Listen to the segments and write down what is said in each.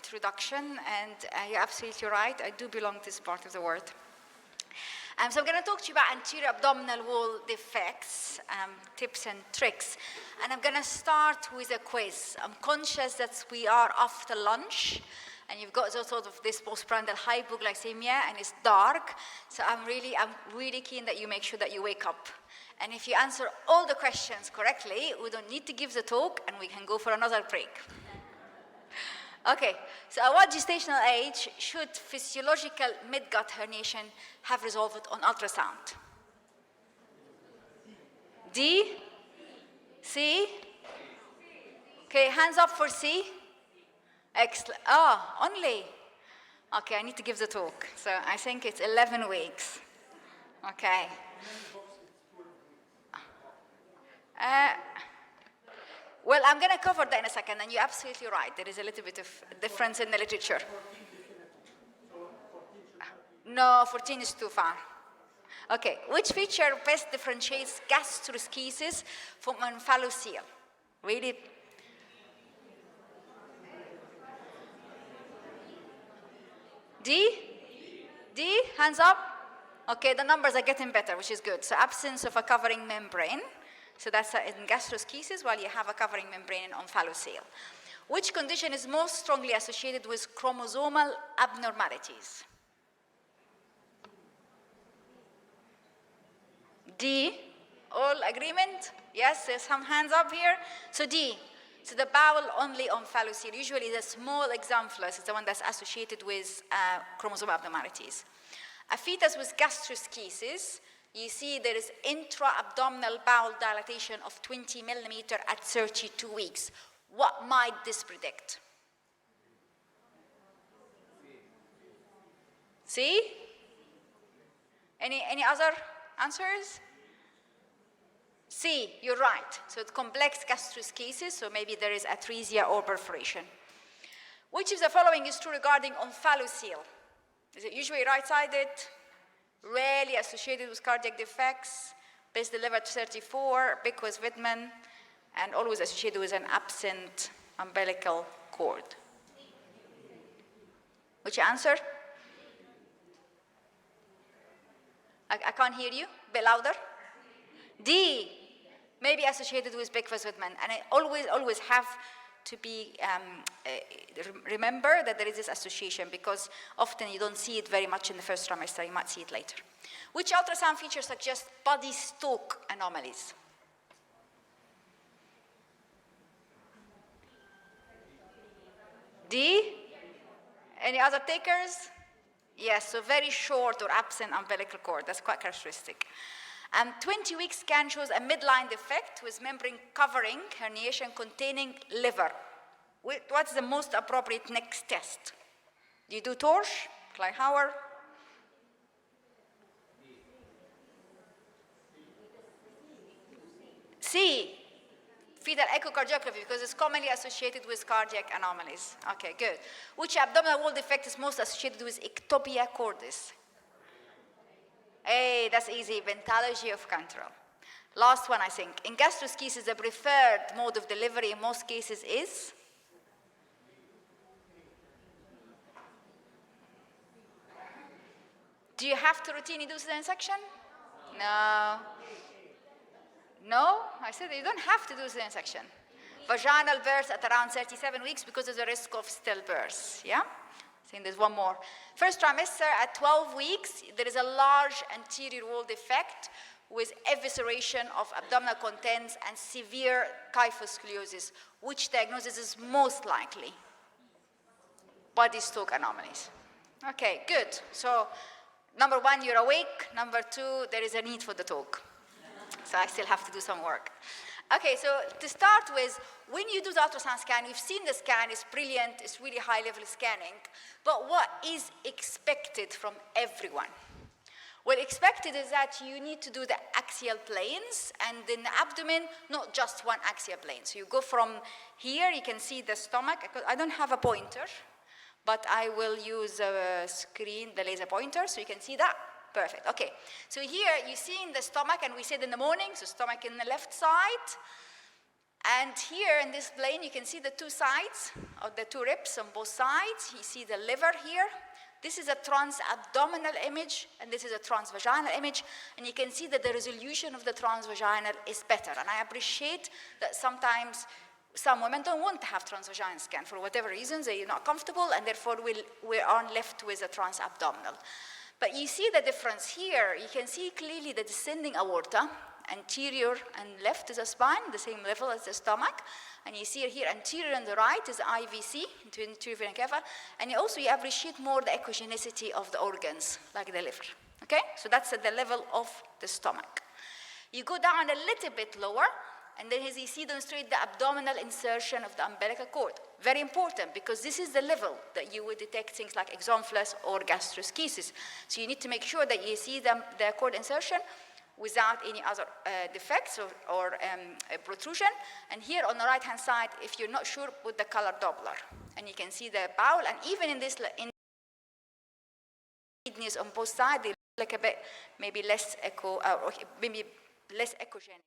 introduction, and you're absolutely right. I do belong to this part of the world. So I'm going to talk to you about anterior abdominal wall defects, tips and tricks. And I'm going to start with a quiz. I'm conscious that we are after lunch, and you've got sort of this postprandial hypoglycemia, and it's dark. So I'm really keen that you make sure that you wake up. And if you answer all the questions correctly, we don't need to give the talk, and we can go for another break. Okay, so at what gestational age should physiological mid-gut herniation have resolved on ultrasound? D? C? Okay, hands up for C. Excellent. Oh, only. Okay, I need to give the talk. So I think it's 11 weeks. Okay. Well, I'm going to cover that in a second, and you're absolutely right. There is a little bit of difference in the literature. No, 14 is too far. Okay, which feature best differentiates gastroschisis from Onfalocele? Really? D? D? Hands up? Okay, the numbers are getting better, which is good. So absence of a covering membrane. So that's in gastroschisis, while you have a covering membrane in Onfalocele. Which condition is most strongly associated with chromosomal abnormalities? D. All agreement? Yes, there's some hands up here. So D. So the bowel only Onfalocele. Usually the small examphulus is the one that's associated with chromosomal abnormalities. A fetus with gastroschisis, you see there is intra-abdominal bowel dilatation of 20 millimeter at 32 weeks. What might this predict? See? Any other answers? C, you're right. So it's complex gastroschisis, so maybe there is atresia or perforation. Which of the following is true regarding Onfalocele? Is it usually right-sided? Rarely associated with cardiac defects, best delivered to 34, big with Widman, and always associated with an absent umbilical cord. Which answer? I can't hear you. A bit louder. D. Maybe associated with big with Widman, and I always have to be remember that there is this association, because often you don't see it very much in the first trimester. You might see it later. Which ultrasound feature suggests body stalk anomalies? D? Any other takers? Yes, so very short or absent umbilical cord. That's quite characteristic. 20-week scan shows a midline defect with membrane covering herniation containing liver. What's the most appropriate next test? Do you do torch, Kleihauer? C, fetal echocardiography, because it's commonly associated with cardiac anomalies. Okay, good. Which abdominal wall defect is most associated with ectopia cordis? Hey, that's easy, ventalogy of Cantrell. Last one, I think. In gastroschisis, the preferred mode of delivery in most cases is? Do you have to routinely do cesarean section? No. No? I said you don't have to do cesarean section. Vaginal birth at around 37 weeks because of the risk of stillbirth, yeah? I think there's one more. First trimester at 12 weeks, there is a large anterior wall defect with evisceration of abdominal contents and severe kyphoscoliosis. Which diagnosis is most likely? Body stalk anomalies. Okay, good. So, number one, you're awake. Number two, there is a need for the talk. So I still have to do some work. Okay, so to start with, when you do the ultrasound scan, we've seen the scan, it's brilliant, it's really high-level scanning, but what is expected from everyone? Well, expected is that you need to do the axial planes, and in the abdomen, not just one axial plane. So you go from here, you can see the stomach. I don't have a pointer, but I will use a screen, the laser pointer, so you can see that. Perfect, okay. So here you see in the stomach, and we said in the morning, so stomach in the left side, And here in this plane, you can see the two sides of the two ribs on both sides. You see the liver here. This is a trans-abdominal image, and this is a trans-vaginal image. And you can see that the resolution of the trans-vaginal is better. And I appreciate that sometimes some women don't want to have transvaginal scan for whatever reasons. They're not comfortable, and therefore we are left with a trans-abdominal. But you see the difference here. You can see clearly the descending aorta, anterior and left is a spine, the same level as the stomach. And you see here, anterior on the right is IVC, anterior vena cava. And you appreciate more the echogenicity of the organs, like the liver. Okay? So that's at the level of the stomach. You go down a little bit lower, and then as you see, demonstrate the abdominal insertion of the umbilical cord. Very important, because this is the level that you would detect things like exomphalus or gastroschisis. So you need to make sure that you see the cord insertion without any other defects or protrusion. And here on the right-hand side, if you're not sure, put the color Doppler. And you can see the bowel, and even in this, in kidneys on both sides, they look like a bit maybe less maybe less echogenic.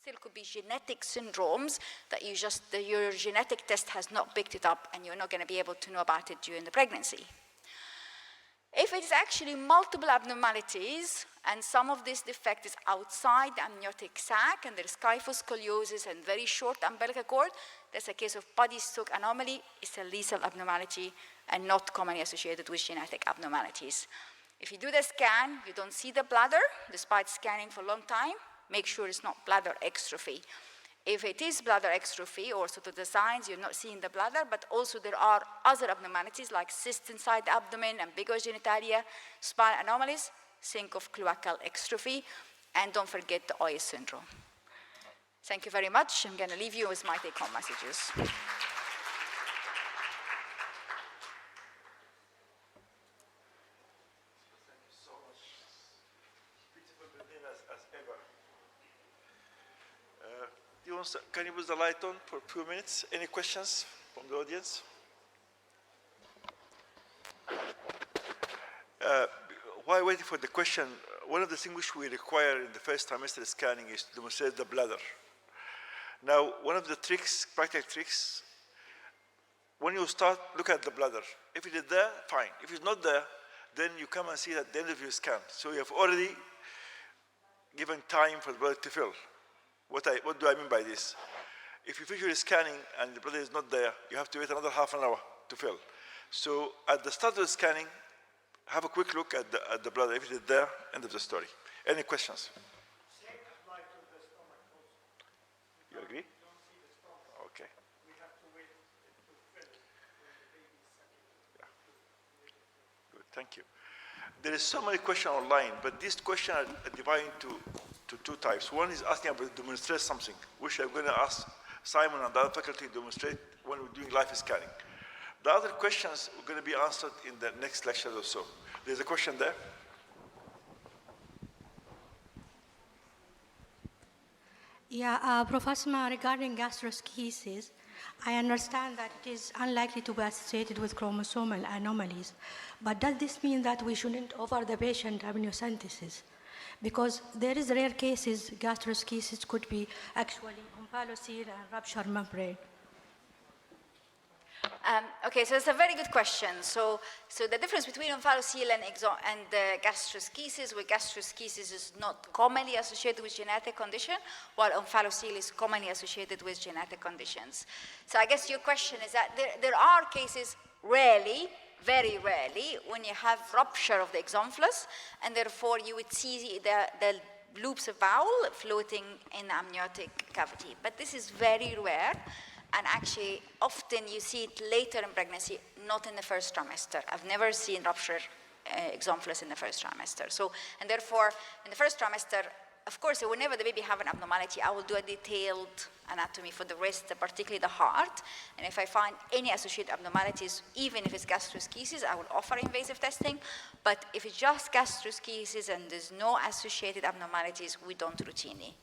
still could be genetic syndromes that your genetic test has not picked it up and you're not going to be able to know about it during the pregnancy. If it is actually multiple abnormalities, and some of this defect is outside the amniotic sac, and there is kyphoscoliosis and very short umbilical cord, that's a case of body stroke anomaly. It's a lethal abnormality and not commonly associated with genetic abnormalities. If you do the scan, you don't see the bladder, despite scanning for a long time, make sure it's not bladder extrophy. If it is bladder extrophy, or sort of the signs, you're not seeing the bladder, but also there are other abnormalities like cysts inside the abdomen, ambiguous genitalia, spinal anomalies, think of cloacal extrophy, and don't forget the OIS syndrome. Thank you very much. I'm going to leave you with my take-home messages. Can you put the light on for a few minutes? Any questions from the audience? While waiting for the question, one of the things which we require in the first trimester scanning is to demonstrate the bladder. Now, one of the tricks, practical tricks, when you start, look at the bladder. If it is there, fine. If it's not there, then you come and see it at the end of your scan. So you have already given time for the bladder to fill. What do I mean by this? If you finish your scanning and the bladder is not there, you have to wait another half an hour to fill. So at the start of the scanning, have a quick look at the bladder. If it is there, end of the story. Any questions? Same applies to the stomach also. You agree? We don't see the stomach. Okay. We have to wait to fill when the baby is sucking. Yeah. Good, thank you. There is so many questions online, but these questions are divided into two types. One is asking about to demonstrate something, which I'm going to ask Simon and the other faculty to demonstrate when we're doing life scanning. The other questions are going to be answered in the next lecture or so. There's a question there. Yeah, Professor, regarding gastroschisis, I understand that it is unlikely to be associated with chromosomal anomalies, but does this mean that we shouldn't offer the patient amniocentesis? Because there is rare cases gastroschisis could be actually Onfalocele and rupture membrane. Okay, so it's a very good question. So the difference between Onfalocele and gastroschisis, where gastroschisis is not commonly associated with genetic condition, while Onfalocele is commonly associated with genetic conditions. So I guess your question is that there are cases, rarely, very rarely, when you have rupture of the exonflus, and therefore you would see the loops of bowel floating in the amniotic cavity. But this is very rare. And actually, often you see it later in pregnancy, not in the first trimester. I've never seen rupture exonflus in the first trimester. So, and therefore, in the first trimester, of course, whenever the baby have an abnormality, I will do a detailed anatomy for the wrist, particularly the heart. And if I find any associated abnormalities, even if it's gastroschisis, I will offer invasive testing. But if it's just gastroschisis and there's no associated abnormalities, we don't routinely.